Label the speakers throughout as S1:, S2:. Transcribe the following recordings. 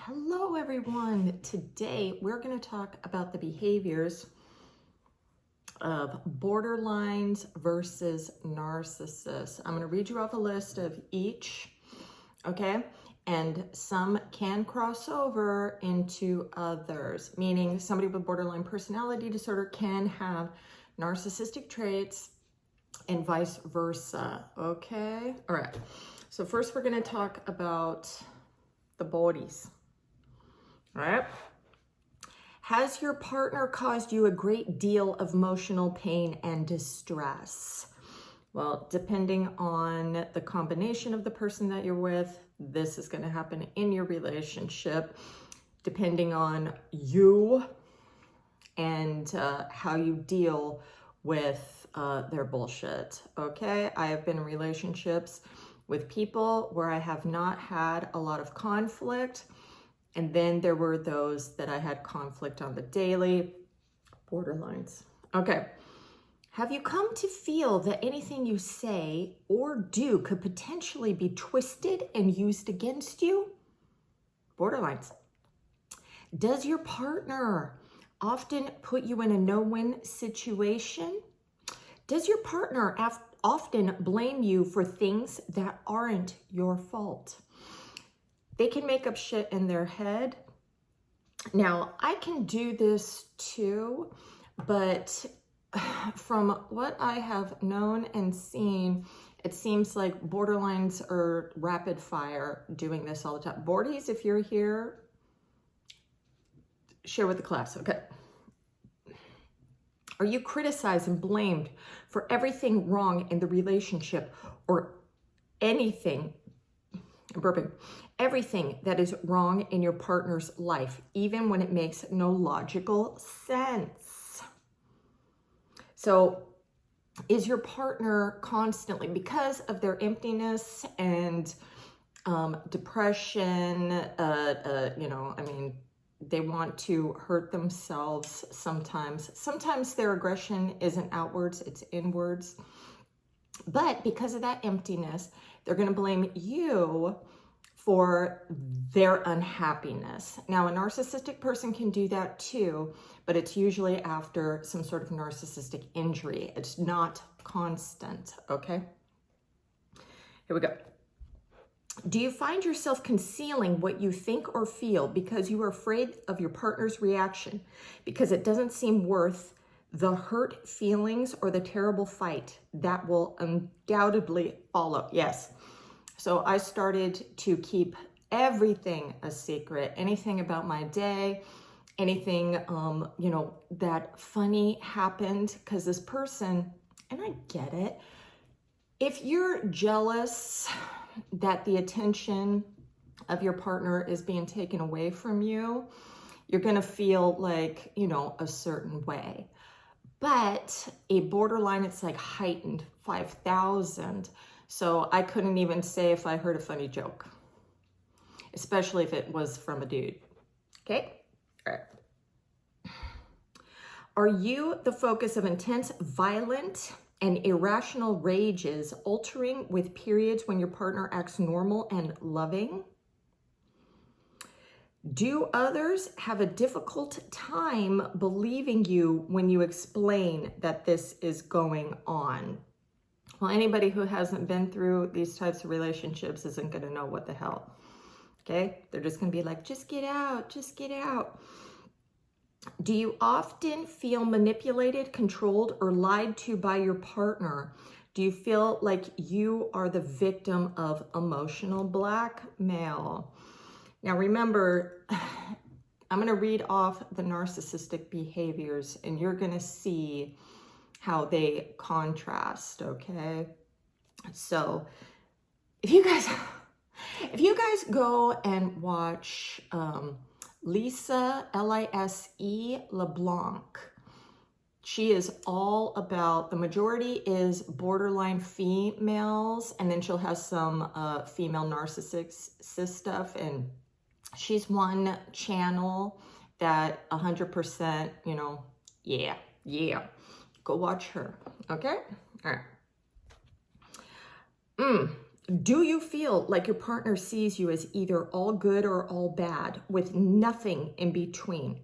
S1: Hello everyone. Today we're going to talk about the behaviors of borderlines versus narcissists. I'm going to read you off a list of each, okay? And some can cross over into others, meaning somebody with borderline personality disorder can have narcissistic traits and vice versa, okay? All right. So first we're going to talk about the bodies. All right. Has your partner caused you a great deal of emotional pain and distress? Well, depending on the combination of the person that you're with, this is going to happen in your relationship, depending on you and how you deal with their bullshit. Okay. I have been in relationships with people where I have not had a lot of conflict. And then there were those that I had conflict on the daily, borderlines. Okay. Have you come to feel that anything you say or do could potentially be twisted and used against you? Borderlines. Does your partner often put you in a no-win situation? Does your partner often blame you for things that aren't your fault? They can make up shit in their head. Now, I can do this too, but from what I have known and seen, it seems like borderlines are rapid fire doing this all the time. Bordies, if you're here, share with the class, okay? Are you criticized and blamed for everything wrong in the relationship or anything, everything that is wrong in your partner's life, even when it makes no logical sense? So is your partner constantly, because of their emptiness and depression, they want to hurt themselves sometimes. Sometimes their aggression isn't outwards, it's inwards. But because of that emptiness, they're going to blame you for their unhappiness. Now, a narcissistic person can do that too, but it's usually after some sort of narcissistic injury. It's not constant, okay? Here we go. Do you find yourself concealing what you think or feel because you are afraid of your partner's reaction, because it doesn't seem worth the hurt feelings or the terrible fight that will undoubtedly follow? Yes. So I started to keep everything a secret, anything about my day, anything, that funny happened, because this person, and I get it, if you're jealous that the attention of your partner is being taken away from you, you're going to feel like, a certain way. But a borderline, it's like heightened 5,000. So I couldn't even say if I heard a funny joke, especially if it was from a dude. Okay? All right. Are you the focus of intense, violent, and irrational rages, altering with periods when your partner acts normal and loving? Do others have a difficult time believing you when you explain that this is going on? Well, anybody who hasn't been through these types of relationships isn't going to know what the hell. Okay? They're just going to be like, just get out, just get out. Do you often feel manipulated, controlled, or lied to by your partner? Do you feel like you are the victim of emotional blackmail? Now, remember, I'm going to read off the narcissistic behaviors, and you're going to see how they contrast, okay? So if you guys go and watch Lisa, Lise LeBlanc, she is all about, the majority is borderline females, and then she'll have some female narcissist stuff, and she's one channel that 100%, yeah. Go watch her, okay? All right. Do you feel like your partner sees you as either all good or all bad with nothing in between?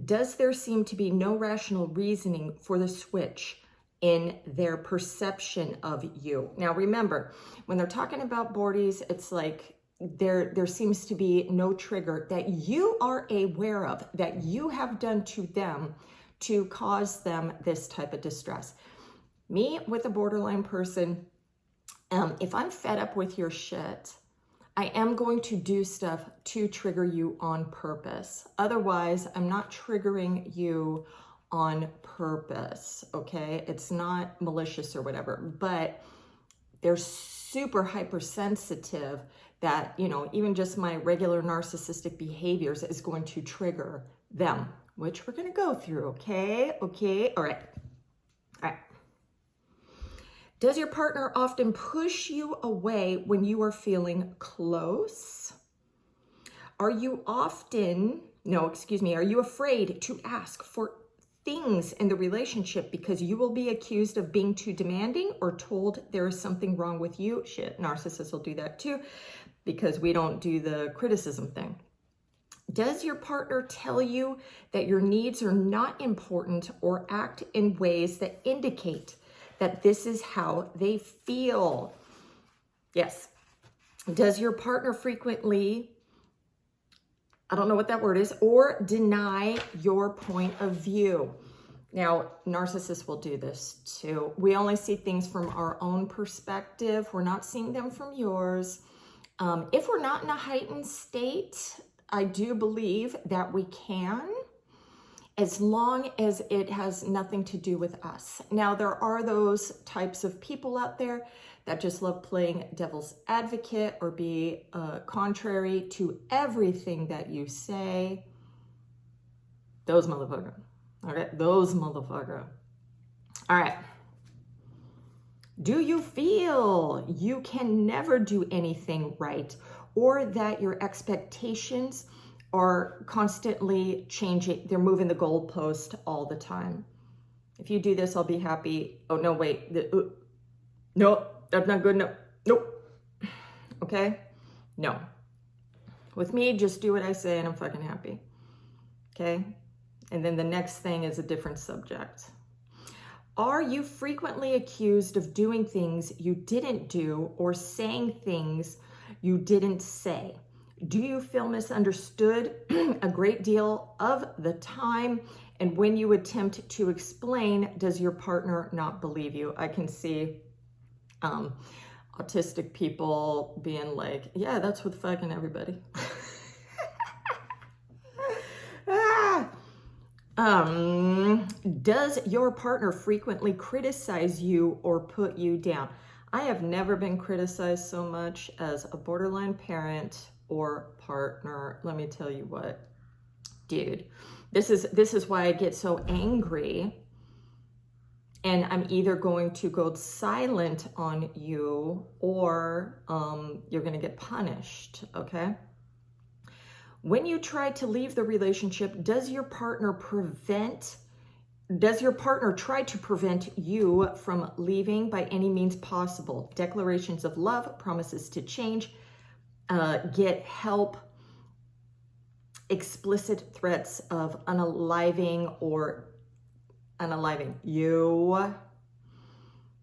S1: Does there seem to be no rational reasoning for the switch in their perception of you? Now, remember, when they're talking about boardies, it's like there seems to be no trigger that you are aware of, that you have done to them to cause them this type of distress. Me, with a borderline person, if I'm fed up with your shit, I am going to do stuff to trigger you on purpose. Otherwise, I'm not triggering you on purpose, okay? It's not malicious or whatever, but they're super hypersensitive that, you know, even just my regular narcissistic behaviors is going to trigger them, which we're going to go through, okay? Okay, all right. All right. Does your partner often push you away when you are feeling close? Are you afraid to ask for things in the relationship because you will be accused of being too demanding or told there is something wrong with you? Shit, narcissists will do that too because we don't do the criticism thing. Does your partner tell you that your needs are not important or act in ways that indicate that this is how they feel? Yes. Does your partner frequently, I don't know what that word is, or deny your point of view? Now, narcissists will do this too. We only see things from our own perspective. We're not seeing them from yours. If we're not in a heightened state, I do believe that we can, as long as it has nothing to do with us. Now, there are those types of people out there that just love playing devil's advocate or be contrary to everything that you say. Those motherfucker. Okay, those motherfucker. All right. Do you feel you can never do anything right, or that your expectations are constantly changing? They're moving the goalpost all the time. If you do this, I'll be happy. Oh, no, wait. No, that's not good. No, nope. Okay? No. With me, just do what I say and I'm fucking happy. Okay? And then the next thing is a different subject. Are you frequently accused of doing things you didn't do or saying things you didn't say? Do you feel misunderstood a great deal of the time? And when you attempt to explain, does your partner not believe you? I can see autistic people being like, yeah, that's with fucking everybody. Does your partner frequently criticize you or put you down? I have never been criticized so much as a borderline parent or partner. Let me tell you what, dude, this is why I get so angry, and I'm either going to go silent on you or you're going to get punished, okay? When you try to leave the relationship, does your partner try to prevent you from leaving by any means possible? Declarations of love, promises to change, get help, explicit threats of unaliving you.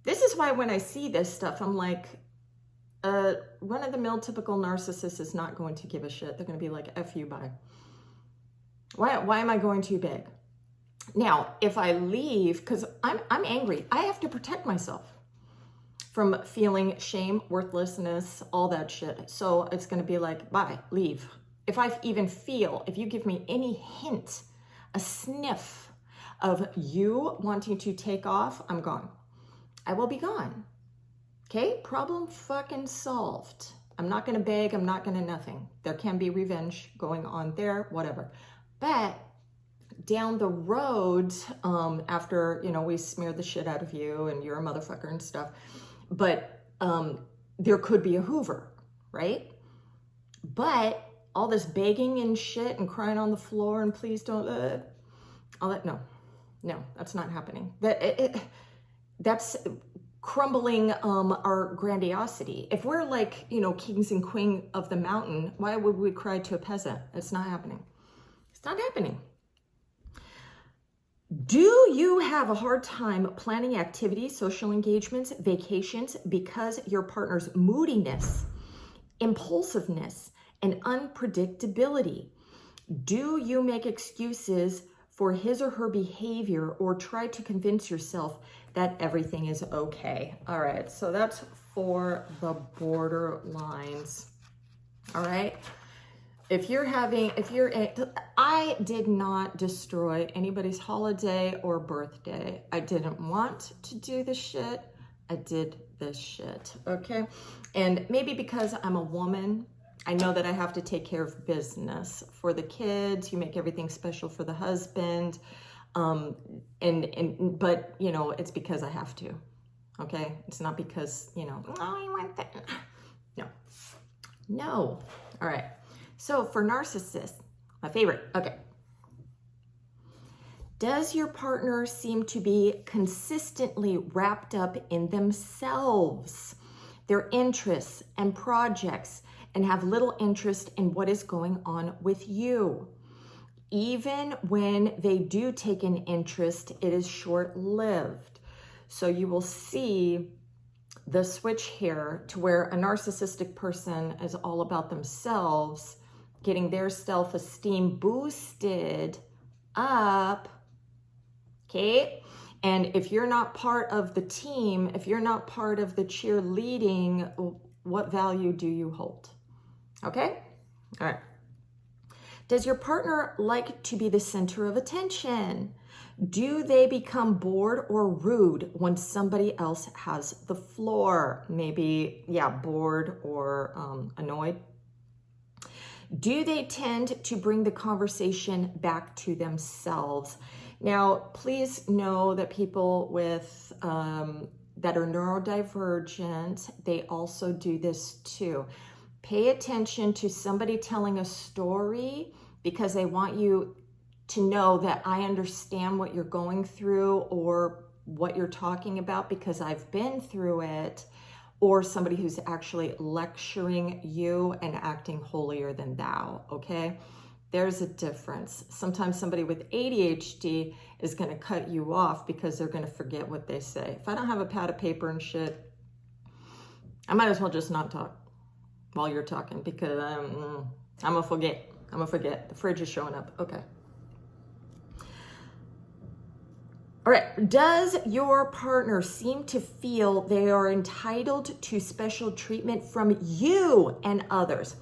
S1: This is why when I see this stuff, I'm like, run-of-the-mill typical narcissist is not going to give a shit. They're going to be like, F you, bye. Why am I going too big? Now, if I leave, because I'm angry, I have to protect myself from feeling shame, worthlessness, all that shit. So it's going to be like, bye, leave. If you give me any hint, a sniff of you wanting to take off, I'm gone. I will be gone. Okay, problem fucking solved. I'm not going to beg. I'm not going to nothing. There can be revenge going on there, whatever. But down the road, after, we smeared the shit out of you and you're a motherfucker and stuff, but there could be a Hoover, right? But all this begging and shit and crying on the floor and please don't, all that, no, that's not happening. That's crumbling our grandiosity. If we're like, you know, kings and queen of the mountain, why would we cry to a peasant? It's not happening. It's not happening. Do you have a hard time planning activities, social engagements, vacations because your partner's moodiness, impulsiveness, and unpredictability? Do you make excuses for his or her behavior or try to convince yourself that everything is okay? All right, so that's for the borderlines. All right. I did not destroy anybody's holiday or birthday. I didn't want to do this shit. I did this shit, okay? And maybe because I'm a woman, I know that I have to take care of business for the kids. You make everything special for the husband. But you know, it's because I have to, okay? It's not because, you know, oh, I want that. No. All right. So for narcissists, my favorite, okay. Does your partner seem to be consistently wrapped up in themselves, their interests and projects, and have little interest in what is going on with you? Even when they do take an interest, it is short-lived. So you will see the switch here to where a narcissistic person is all about themselves, getting their self-esteem boosted up, okay? And if you're not part of the team, if you're not part of the cheerleading, what value do you hold? Okay? All right. Does your partner like to be the center of attention? Do they become bored or rude when somebody else has the floor? Maybe, yeah, bored or annoyed. Do they tend to bring the conversation back to themselves? Now, please know that people with that are neurodivergent, they also do this too. Pay attention to somebody telling a story because they want you to know that I understand what you're going through or what you're talking about because I've been through it, or somebody who's actually lecturing you and acting holier than thou, okay? There's a difference. Sometimes somebody with ADHD is going to cut you off because they're going to forget what they say. If I don't have a pad of paper and shit, I might as well just not talk while you're talking because I'm going to forget. I'm going to forget. The fridge is showing up. Okay. All right, does your partner seem to feel they are entitled to special treatment from you and others?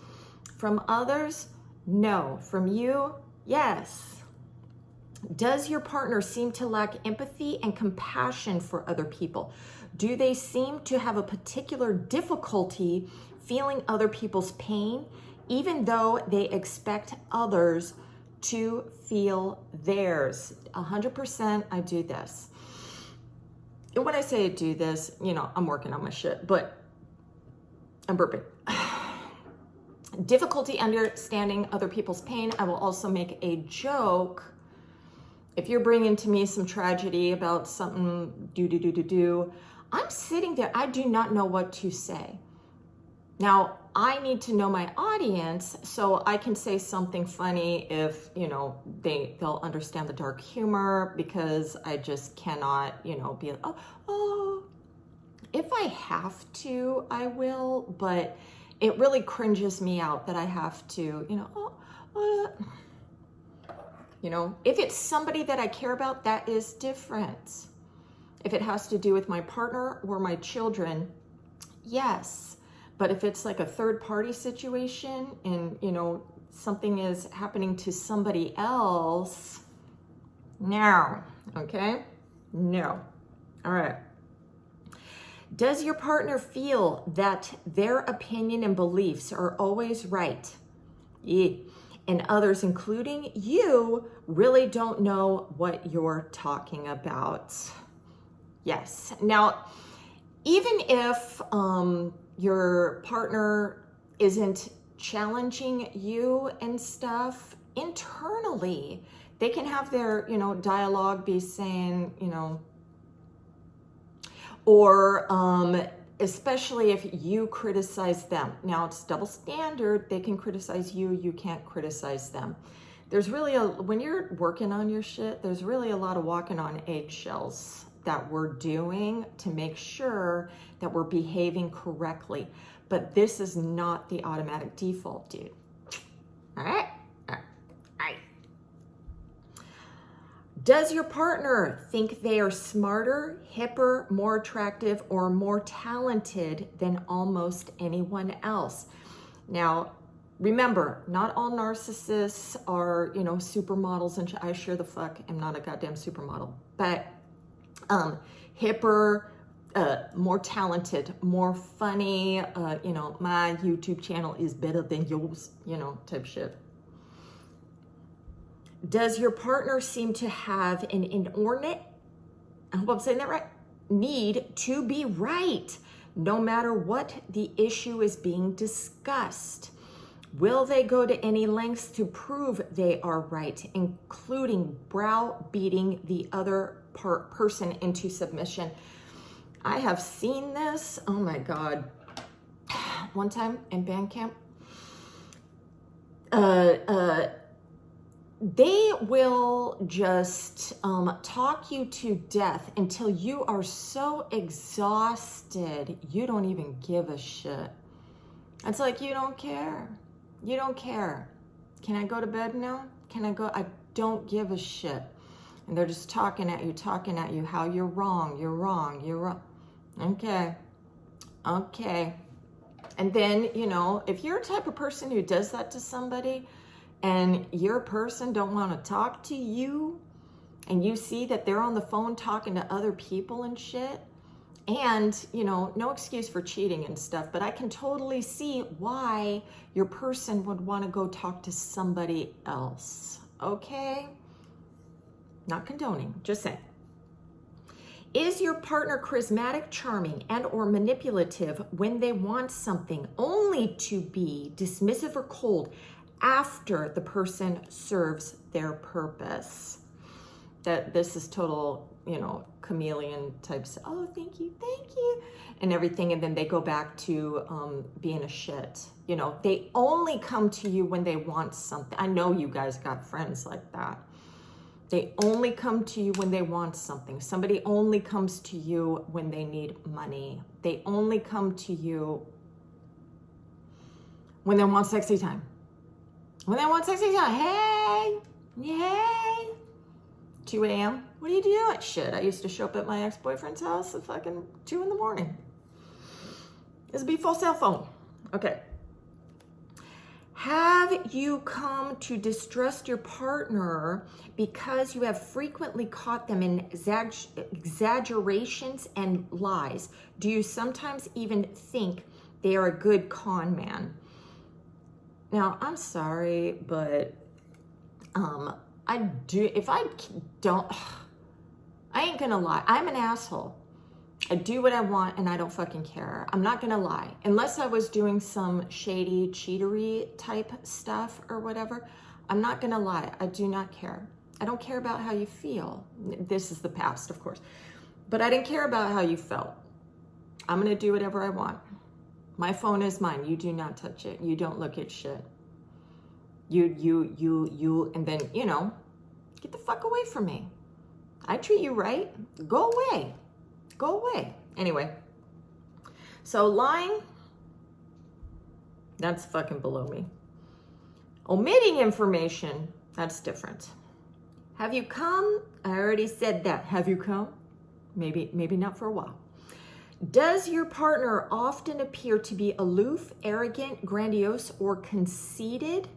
S1: From others, no. From you, yes. Does your partner seem to lack empathy and compassion for other people? Do they seem to have a particular difficulty feeling other people's pain, even though they expect others to feel theirs? 100% I do this. And when I say I do this, you know, I'm working on my shit, but I'm burping. Difficulty understanding other people's pain. I will also make a joke. If you're bringing to me some tragedy about something, I'm sitting there, I do not know what to say. Now, I need to know my audience so I can say something funny if, you know, they'll understand the dark humor, because I just cannot, you know, be, oh, if I have to, I will, but it really cringes me out that I have to, you know, you know, if it's somebody that I care about, that is different. If it has to do with my partner or my children, yes. But if it's like a third party situation and, you know, something is happening to somebody else, no, okay? No. All right. Does your partner feel that their opinion and beliefs are always right? Yeah. And others, including you, really don't know what you're talking about? Yes. Now, even if your partner isn't challenging you and stuff, internally, they can have their, you know, dialogue be saying, you know, or especially if you criticize them. Now it's double standard. They can criticize you, you can't criticize them. There's really when you're working on your shit, there's really a lot of walking on eggshells that we're doing to make sure that we're behaving correctly. But this is not the automatic default, dude. All right? All right. Does your partner think they are smarter, hipper, more attractive, or more talented than almost anyone else? Now, remember, not all narcissists are, supermodels, and I sure the fuck am not a goddamn supermodel. But hipper, more talented, more funny, my YouTube channel is better than yours, type shit. Does your partner seem to have an inordinate, I hope I'm saying that right, need to be right, no matter what the issue is being discussed? Will they go to any lengths to prove they are right, including browbeating the other person into submission? I have seen this, oh my God. One time in band camp, they will just talk you to death until you are so exhausted, you don't even give a shit. It's like, you don't care. You don't care. Can I go to bed now? Can I go? I don't give a shit. And they're just talking at you, how you're wrong. Okay. And then, if you're a type of person who does that to somebody, and your person don't want to talk to you, and you see that they're on the phone talking to other people and shit, and, no excuse for cheating and stuff, but I can totally see why your person would want to go talk to somebody else, okay? Not condoning, just saying. Is your partner charismatic, charming, and or manipulative when they want something, only to be dismissive or cold after the person serves their purpose? That this is total, chameleon types. Oh, thank you, and everything. And then they go back to being a shit. They only come to you when they want something. I know you guys got friends like that. They only come to you when they want something. Somebody only comes to you when they need money. They only come to you when they want sexy time. Hey, 2 a.m. What are you doing? Shit, I used to show up at my ex-boyfriend's house at fucking 2 in the morning. This would be full cell phone. Okay. Have you come to distrust your partner because you have frequently caught them in exaggerations and lies? Do you sometimes even think they are a good con man? Now, I'm sorry, but I ain't gonna lie. I'm an asshole. I do what I want and I don't fucking care. I'm not gonna lie. Unless I was doing some shady cheatery type stuff or whatever, I'm not gonna lie. I do not care. I don't care about how you feel. This is the past, of course. But I didn't care about how you felt. I'm gonna do whatever I want. My phone is mine. You do not touch it. You don't look at shit. You, and then, get the fuck away from me. I treat you right. Go away. Anyway, so lying, that's fucking below me. Omitting information, that's different. Have you come? I already said that. Have you come? Maybe not for a while. Does your partner often appear to be aloof, arrogant, grandiose, or conceited?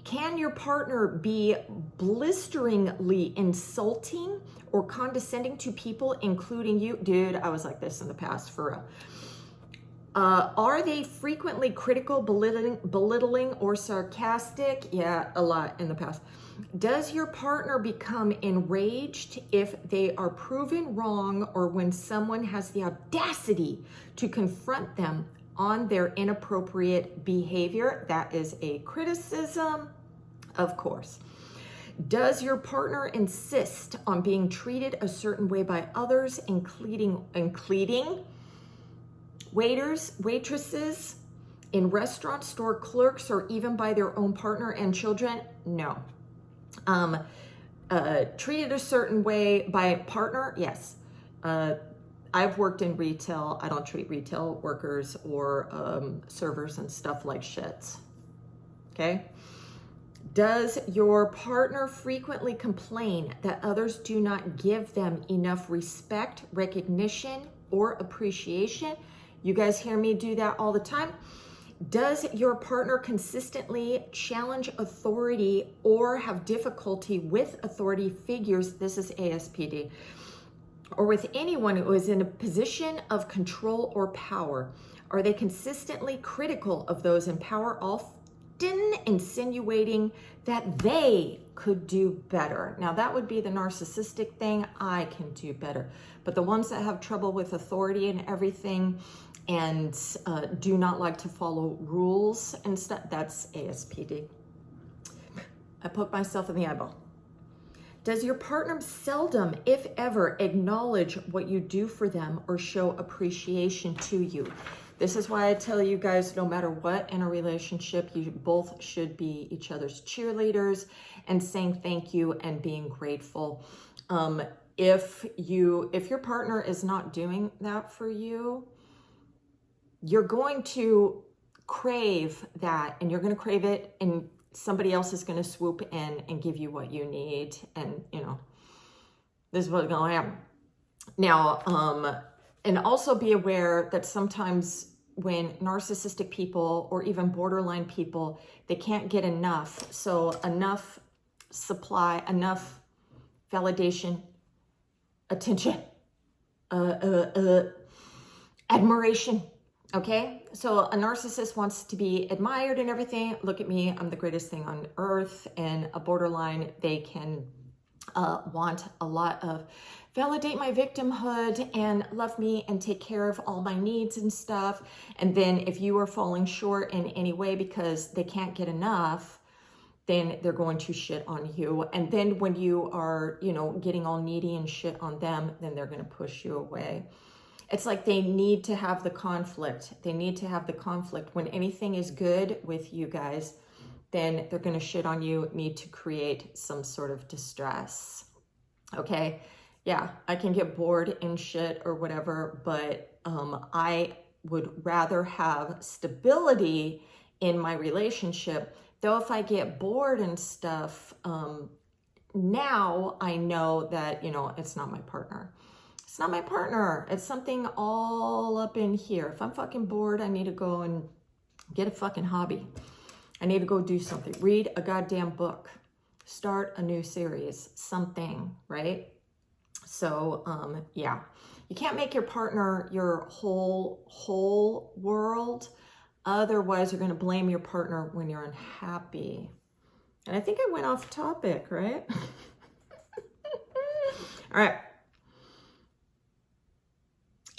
S1: Can your partner be blisteringly insulting or condescending to people, including you? Dude, I was like this in the past, for real. Are they frequently critical, belittling, or sarcastic? Yeah, a lot in the past. Does your partner become enraged if they are proven wrong or when someone has the audacity to confront them on their inappropriate behavior? That is a criticism, of course. Does your partner insist on being treated a certain way by others, including waiters, waitresses, in restaurants, store clerks, or even by their own partner and children? No. Treated a certain way by partner? Yes. I've worked in retail. I don't treat retail workers or servers and stuff like shits. Okay? Does your partner frequently complain that others do not give them enough respect, recognition, or appreciation? You guys hear me do that all the time. Does your partner consistently challenge authority or have difficulty with authority figures? This is ASPD. Or with anyone who is in a position of control or power? Are they consistently critical of those in power, often insinuating that they could do better? Now that would be the narcissistic thing. I can do better. But the ones that have trouble with authority and everything and do not like to follow rules and stuff, that's ASPD. I poke myself in the eyeball. Does your partner seldom, if ever, acknowledge what you do for them or show appreciation to you? This is why I tell you guys, no matter what in a relationship, you both should be each other's cheerleaders and saying thank you and being grateful. If your partner is not doing that for you, you're going to crave that, and you're going to crave it, and somebody else is going to swoop in and give you what you need. And, you know, this is what's going to happen. Now, and also be aware that sometimes when narcissistic people or even borderline people, they can't get enough. So enough supply, enough validation, attention, admiration. Okay, so a narcissist wants to be admired and everything. Look at me, I'm the greatest thing on earth. And a borderline, they can want a lot of validate my victimhood and love me and take care of all my needs and stuff. And then if you are falling short in any way because they can't get enough, then they're going to shit on you. And then when you are, you know, getting all needy and shit on them, then they're going to push you away. It's like they need to have the conflict. They need to have the conflict. When anything is good with you guys, then they're going to shit on you, need to create some sort of distress. Okay? Yeah, I can get bored and shit or whatever, but I would rather have stability in my relationship. Though if I get bored and stuff, now I know that, you know, it's not my partner. It's not my partner. It's something all up in here. If I'm fucking bored, I need to go and get a fucking hobby. I need to go do something. Read a goddamn book. Start a new series. Something, right? So, yeah. You can't make your partner your whole world. Otherwise, you're going to blame your partner when you're unhappy. And I think I went off topic, right? All right.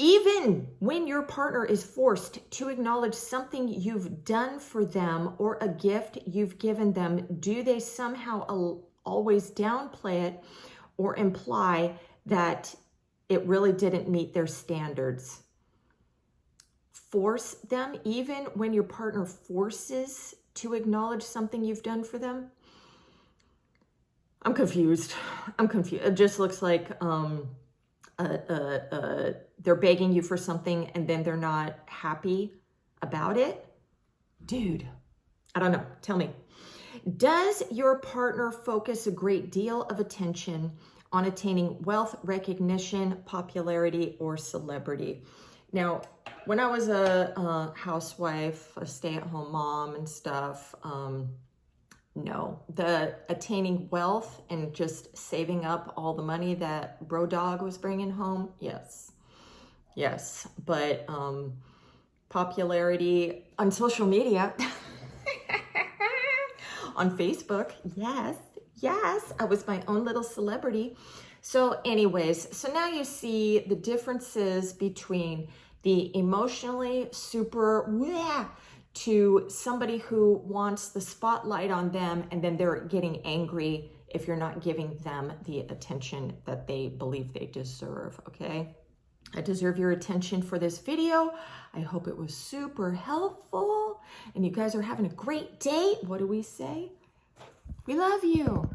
S1: Even when your partner is forced to acknowledge something you've done for them or a gift you've given them, do they somehow always downplay it or imply that it really didn't meet their standards? Force them, even when your partner forces to acknowledge something you've done for them? I'm confused. It just looks like they're begging you for something and then they're not happy about it. Dude, I don't know. Tell me. Does your partner focus a great deal of attention on attaining wealth, recognition, popularity, or celebrity? Now, when I was a housewife, a stay-at-home mom and stuff, no, the attaining wealth and just saving up all the money that bro dog was bringing home, yes, but popularity on social media, on Facebook, yes, I was my own little celebrity. So anyways, so now you see the differences between the emotionally super to somebody who wants the spotlight on them and then they're getting angry if you're not giving them the attention that they believe they deserve, okay? I deserve your attention for this video. I hope it was super helpful and you guys are having a great day. What do we say? We love you.